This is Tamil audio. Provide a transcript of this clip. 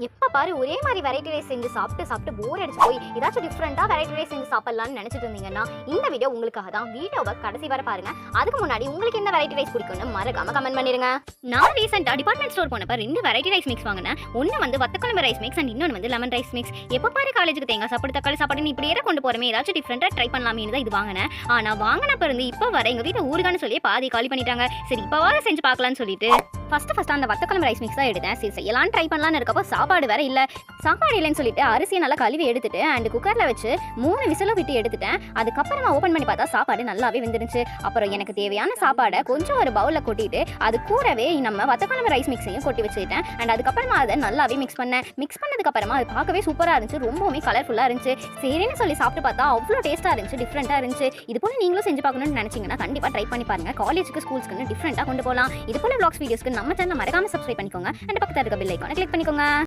எப்ப பாரு ஒரே மாதிரி வெரைட்டி ரைஸ் செஞ்சு சாப்பிட்டு சாப்பிட்டு போர் அடிச்சு போய் ஏதாச்சும் டிஃப்ரெண்டா வெரைட்டி ரைஸ் செஞ்சு சாப்பிடலாம்னு நினைச்சிட்டு இருந்தீங்கன்னா இந்த வீடியோ உங்களுக்காக தான். வீடியோவை கடைசி வரை பாருங்க. அதுக்கு முன்னாடி உங்களுக்கு எந்த வெரைட்டி ரைஸ் பிடிக்கும்னு மறக்காம கமெண்ட் பண்ணிருங்க. நான் ரீசெண்டா டிபார்ட்மெண்ட் ஸ்டோர் போனப்ப 2 வெரைட்டி ரைஸ் மிக்ஸ் வாங்கினேன். ஒன்னு வந்து வத்தக்குழம்பு ரைஸ் மிக்ஸ் அண்ட் இன்னொன்னு வந்து லெமன் ரைஸ் மிக்ஸ். எப்ப பாரு காலேஜுக்கு தேங்காய் சாப்பாடு தக்காளி சாப்பாடுன்னு இப்படியே கொண்டு போறமே, ஏதாச்சும் டிஃப்ரெண்டா ட்ரை பண்ணலாமே தான் இது வாங்கினேன். ஆனா வாங்கினப்ப இருந்து இப்ப வர எங்க வீட்டுல ஊறுகான்னு சொல்லி பாதி காலி பண்ணிட்டாங்க. சரி இப்பவாவது செஞ்சு பார்க்கலாம்னு சொல்லிட்டு ஃபர்ஸ்ட் அந்த வத்தக்குழம்பு ரைஸ் மிக்ஸ் தான் எடுத்தேன். சரி செய்யலாம் ட்ரை பண்ணலாம்னு இருக்கப்போ சாப்பாடு வேற இல்ல. சாப்பாடு இல்லைன்னு சொல்லிட்டு அரிசியை நல்லா கழுவி எடுத்துட்டு அண்ட் குக்கர்ல வச்சு 3 விசிலும் விட்டு எடுத்துட்டேன். அதுக்கப்புறமா ஓப்பன் பண்ணி பார்த்தா சாப்பாடு நல்லாவே வெந்துருச்சு. அப்புறம் எனக்கு தேவையான சாப்பாடை கொஞ்சம் ஒரு பவுல்ல கொட்டிட்டு அது கூடவே நம்ம வத்தக்குழம்பு ரைஸ் மிக்ஸையும் கொட்டி வச்சுட்டேன். அண்ட் அதுக்கப்புறமா அதை நல்லாவே மிக்ஸ் பண்ணதுக்கு அப்புறமா அது பார்க்கவே சூப்பரா இருந்துச்சு. ரொம்பவுமே கலர்ஃபுல்லா இருந்துச்சு. சரின்னு சொல்லி சாப்பிட்டு பார்த்தா அவ்வளோ டேஸ்டா இருந்துச்சு, டிஃப்ரெண்டா இருந்துச்சு. இது போல நீங்களும் செஞ்சு பார்க்கணும்னு நினைச்சீங்கன்னா கண்டிப்பா ட்ரை பண்ணி பாருங்க. காலேஜுக்கு ஸ்கூல்ஸ்க்கு டிஃப்ரெண்டா கொண்டு போகலாம். இது போல vlogs வீடியோஸ்க்கு நம்ம சேனலை மறக்காம சப்ஸ்கிரைப் பண்ணிக்கோங்க. அண்ட் பக்கத்துல இருக்க பெல் ஐகானை கிளிக் பண்ணிக்கோங்க.